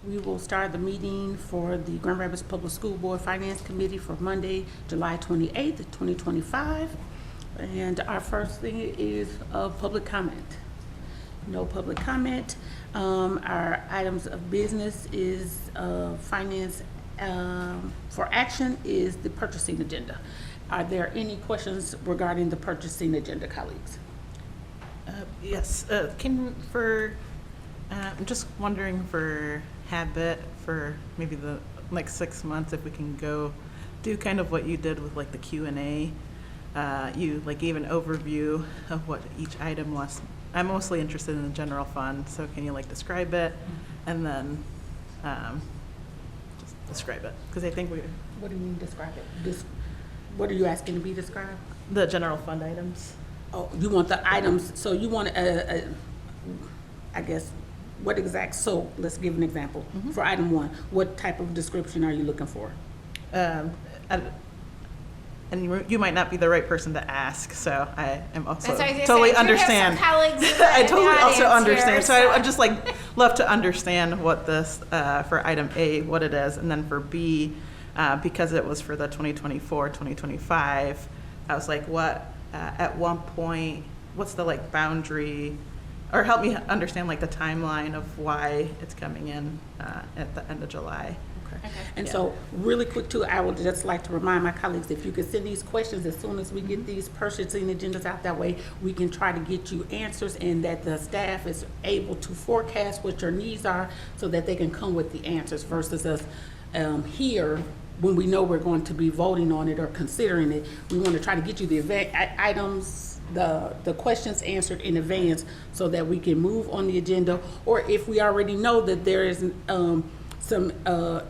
We will start the meeting for the Grand Rapids Public School Board Finance Committee for Monday, July 28th, 2025. And our first thing is public comment. No public comment. Our items of business is finance for action is the purchasing agenda. Are there any questions regarding the purchasing agenda, colleagues? Yes. I'm just wondering for habit for maybe the next 6 months, if we can go do kind of what you did with like the Q&A. You like gave an overview of what each item was. I'm mostly interested in the general fund, so can you like describe it and then just describe it? Because I think What do you mean describe it? What are you asking to be described? the general fund items. Oh, you want the items, so you want, I guess, so let's give an example. For item 1, what type of description are you looking for? And you might not be the right person to ask, so I am also totally understand. I totally also understand. Here, so I just like love to understand what this for item A, what it is, and then for B, because it was for the 2024-2025. I was like, what at one point? What's the like boundary? Or help me understand like the timeline of why it's coming in at the end of July. Okay. And so really quick too, I would just like to remind my colleagues, if you could send these questions as soon as we get these purchasing agendas out, that way we can try to get you answers and that the staff is able to forecast what your needs are so that they can come with the answers versus us here when we know we're going to be voting on it or considering it. We want to try to get you the items, the questions answered in advance so that we can move on the agenda, or if we already know that there is some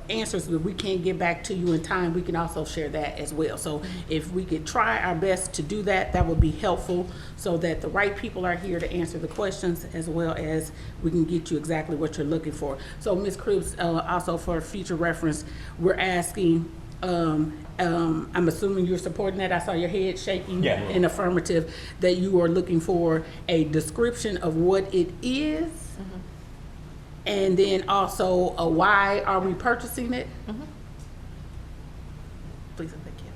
answers that we can't get back to you in time, we can also share that as well. So if we could try our best to do that, that would be helpful so that the right people are here to answer the questions as well as we can get you exactly what you're looking for. So Ms. Cruz, also for future reference, we're asking, I'm assuming you're supporting that. I saw your head shaking in affirmative, that you are looking for a description of what it is. And then also, why are we purchasing it? Please and thank you.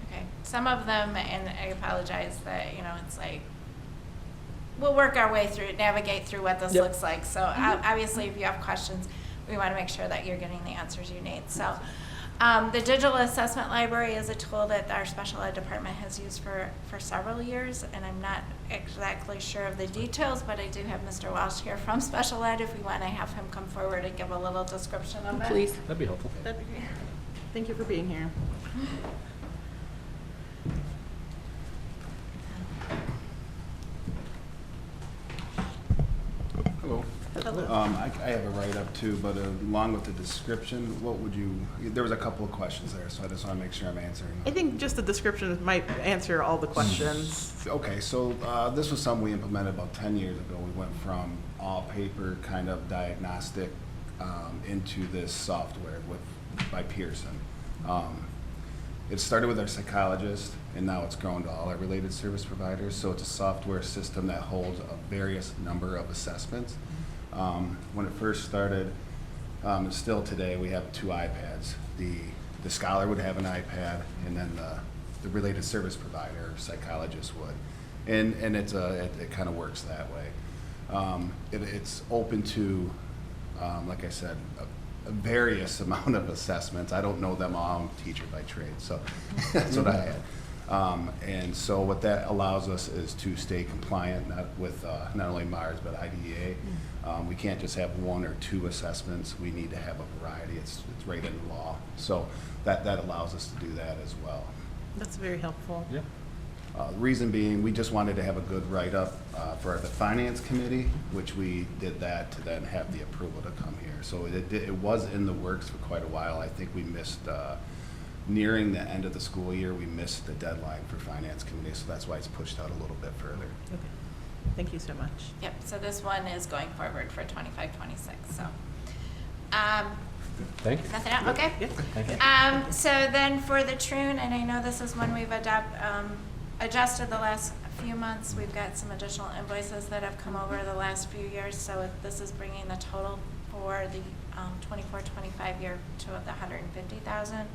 Okay, some of them, and I apologize that, it's like, we'll work our way through, navigate through what this looks like. So obviously, if you have questions, we want to make sure that you're getting the answers you need. So the digital assessment library is a tool that our special ed department has used for several years, and I'm not exactly sure of the details, but I do have Mr. Walsh here from special ed if we want to have him come forward and give a little description of it. Please. That'd be helpful. That'd be great. Thank you for being here. Hello. I have a write-up too, but along with the description, what would you, there was a couple of questions there, so I just want to make sure I'm answering I them. think just the description might answer all the questions. Okay, so this was something we implemented about 10 years ago. We went from all paper kind of diagnostic into this software by Pearson. It started with our psychologist, and now it's grown to all our related service providers. So it's a software system that holds a various number of assessments. When it first started, and still today, we have 2 iPads. The scholar would have an iPad, and then the related service provider, psychologist would. And it kind of works that way. It's open to, like I said, a various amount of assessments. I don't know them all. I'm a teacher by trade, so that's what I had. And so what that allows us is to stay compliant, not with not only MARS but IDEA. We can't just have 1 or 2 assessments. We need to have a variety. It's right in the law. So that allows us to do that as well. That's very helpful. Yeah. The reason being, we just wanted to have a good write-up for the finance committee, which we did that to then have the approval to come here. So it was in the works for quite a while. I think we missed, nearing the end of the school year, we missed the deadline for finance committee, so that's why it's pushed out a little bit further. Okay. Thank you so much. Yep, so this one is going forward for 25-26, so. Thank you. Nothing else, okay? Yeah. Thank you. So then for the Troon, and I know this is one we've adjusted the last few months. We've got some additional invoices that have come over the last few years, so this is bringing the total for the 24-25 year to the 150,000,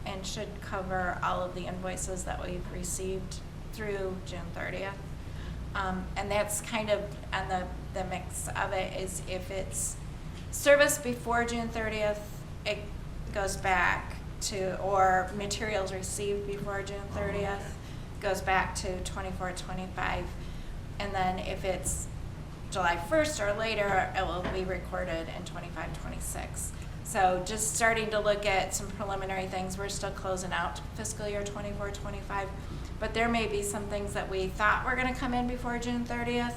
and should cover all of the invoices that we've received through June 30th. And that's kind of, and the mix of it is if it's service before June 30th, it goes back to, or materials received before June 30th, goes back to 24-25. And then if it's July 1st or later, it will be recorded in 25-26. So just starting to look at some preliminary things. We're still closing out fiscal year 24-25, but there may be some things that we thought were going to come in before June 30th,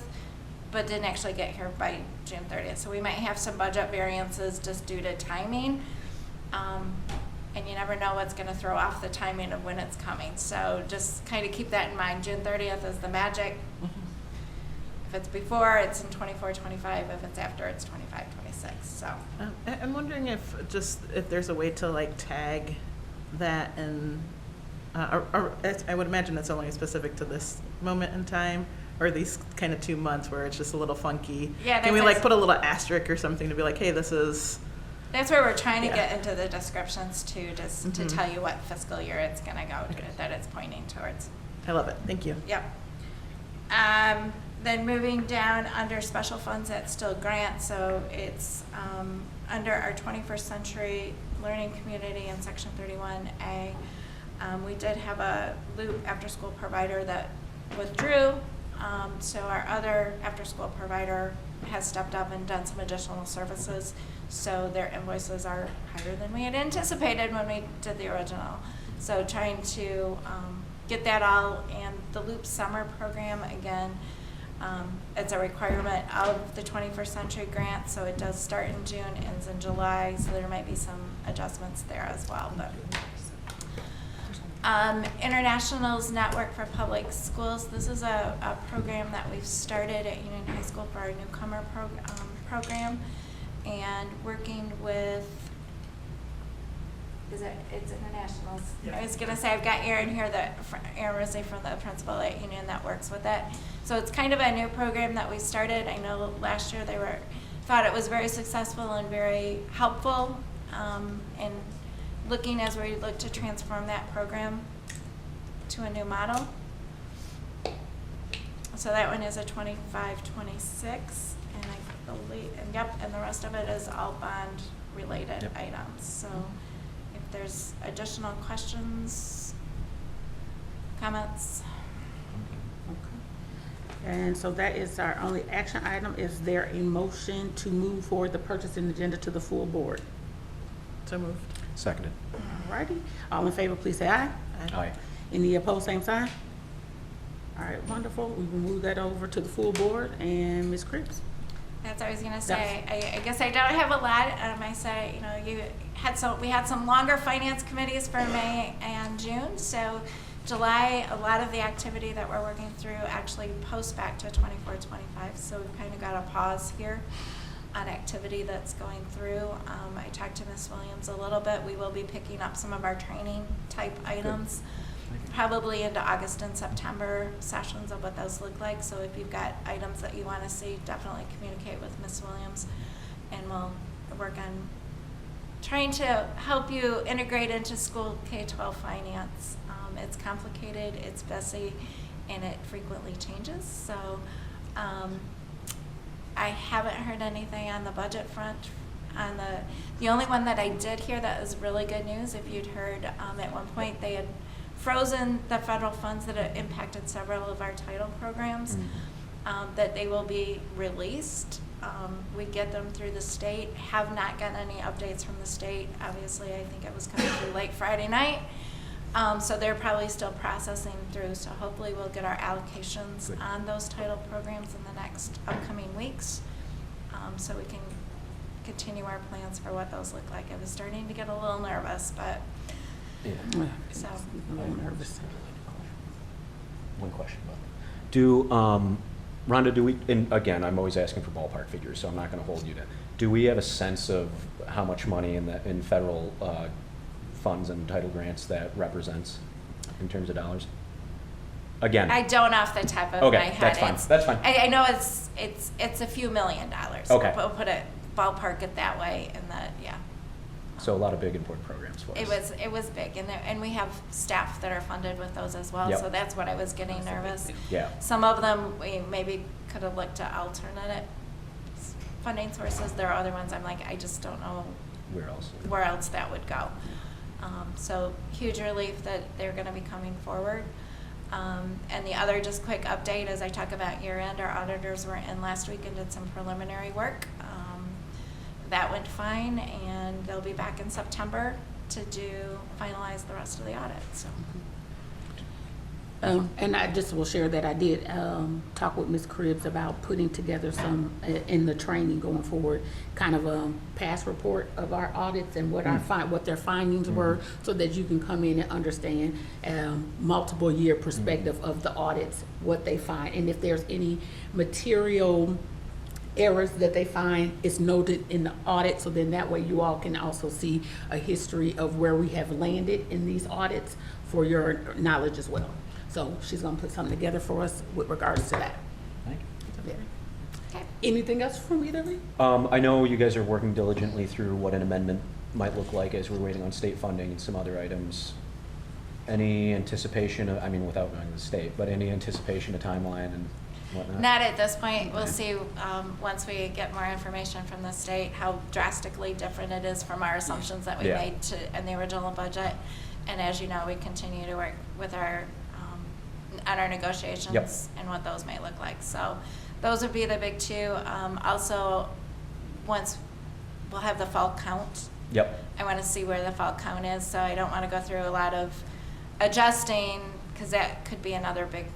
but didn't actually get here by June 30th. So we might have some budget variances just due to timing. And you never know what's going to throw off the timing of when it's coming. So just kind of keep that in mind. June 30th is the magic. If it's before, it's in 24-25. If it's after, it's 25-26. So I'm wondering if there's a way to like tag that, and I would imagine it's only specific to this moment in time, or these kind of 2 months where it's just a little funky. Yeah, can we like put a little asterisk or something to be like, hey, this is. That's where we're trying to get into the descriptions too, just to tell you what fiscal year it's going to go to, that it's pointing towards. I love it. Thank you. Yep. Then moving down under special funds, that's still grants, so it's under our 21st century learning community in section 31A. We did have a Loop after-school provider that withdrew, so our other after-school provider has stepped up and done some additional services, so their invoices are higher than we had anticipated when we did the original. So trying to get that all, and the Loop summer program, again, it's a requirement of the 21st century grant, so it does start in June, ends in July, so there might be some adjustments there as well. But Internationals Network for Public Schools, this is a program that we've started at Union High School for our newcomer program, and working with, it's Internationals. Yep. I was going to say, I've got Erin here, Erin Risley from the principal at Union that works with it. So it's kind of a new program that we started. I know last year thought it was very successful and very helpful, and looking as we look to transform that program to a new model. So that one is a 25-26, and I believe, and the rest of it is all bond related items. So if there's additional questions, comments. And so that is our only action item. Is there a motion to move forward the purchasing agenda to the full board? So moved. Seconded. Alrighty. All in favor, please say aye. Aye. Any opposed, same sign? All right, wonderful. We will move that over to the full board, and Ms. Cripps. That's what I was gonna say. I guess I don't have a lot on my side. You know, we had some longer finance committees for May and June. So July, a lot of the activity that we're working through actually posts back to 24-25. So we've kind of got a pause here on activity that's going through. I talked to Ms. Williams a little bit. We will be picking up some of our training type items, probably into August and September sessions of what those look like. So if you've got items that you want to see, definitely communicate with Ms. Williams, and we'll work on trying to help you integrate into school K-12 finance. It's complicated, it's messy, and it frequently changes. So I haven't heard anything on the budget front. On the only one that I did hear that was really good news, if you'd heard, at one point they had frozen the federal funds that had impacted several of our title programs, that they will be released. We get them through the state, have not gotten any updates from the state. Obviously, I think it was coming through late Friday night. So they're probably still processing through, so hopefully we'll get our allocations on those title programs in the next upcoming weeks, so we can continue our plans for what those look like. I was starting to get a little nervous, but so. A little nervous. One question about Rhonda, do we, and again, I'm always asking for ballpark figures, so I'm not going to hold you to, do we have a sense of how much money in federal funds and title grants that represents in terms of dollars? Again. I don't off the top of Okay, my head. that's fine. It's- That's fine. I know it's a few $1 million. Okay. We'll put it, ballpark it that way, and yeah. So a lot of big important programs for us. It was big, and we have staff that are funded with those as well, Yep. so that's what I was getting nervous. Yeah. Some of them, we maybe could have looked at alternate funding sources. There are other ones I'm like, I just don't know Where else? where else that would go. So huge relief that they're gonna be coming forward. And the other just quick update as I talk about year end, our auditors were in last week and did some preliminary work. That went fine, and they'll be back in September to finalize the rest of the audit, so. And I just will share that I did talk with Ms. Cribbs about putting together some, in the training going forward, kind of a past report of our audits and what what their findings were, so that you can come in and understand multiple year perspective of the audits, what they find, and if there's any material errors that they find, it's noted in the audit, so then that way you all can also see a history of where we have landed in these audits for your knowledge as well. So she's gonna put something together for us with regards to that. Thank you. Yeah. Okay. Anything else from either of you? I know you guys are working diligently through what an amendment might look like as we're waiting on state funding and some other items. Any anticipation of, I mean, without knowing the state, but any anticipation of timeline and whatnot? Not at this point. We'll Okay. see, once we get more information from the state, how drastically different it is from our assumptions that we Yeah. made in the original budget. And as you know, we continue to work with on our negotiations Yep. and what those may look like. So those would be the big two. Also, once we'll have the fall count, Yep, I want to see where the fall count is, so I don't want to go through a lot of adjusting, because that could be another big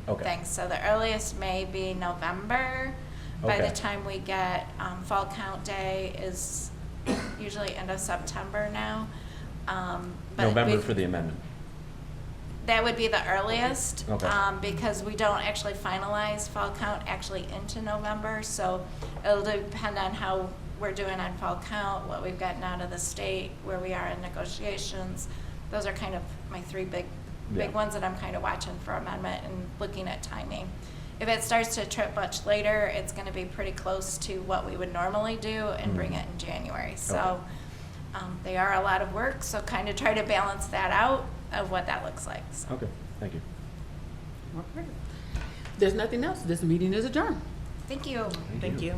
Okay. thing. So the earliest may be November. By Okay. the time we get, fall count day is usually end of September now. But November we've- for the amendment. That would be the earliest. Okay. Because we don't actually finalize fall count actually into November, so it'll depend on how we're doing on fall count, what we've gotten out of the state, where we are in negotiations. Those are kind of my three big Yeah. ones that I'm kind of watching for amendment and looking at timing. If it starts to trip much later, it's gonna be pretty close to what we would normally do and bring it in January. So, they are a lot of work, so kind of try to balance that out of what that looks like, so. Okay, thank you. Okay. There's nothing else. This meeting is adjourned. Thank you. Thank you.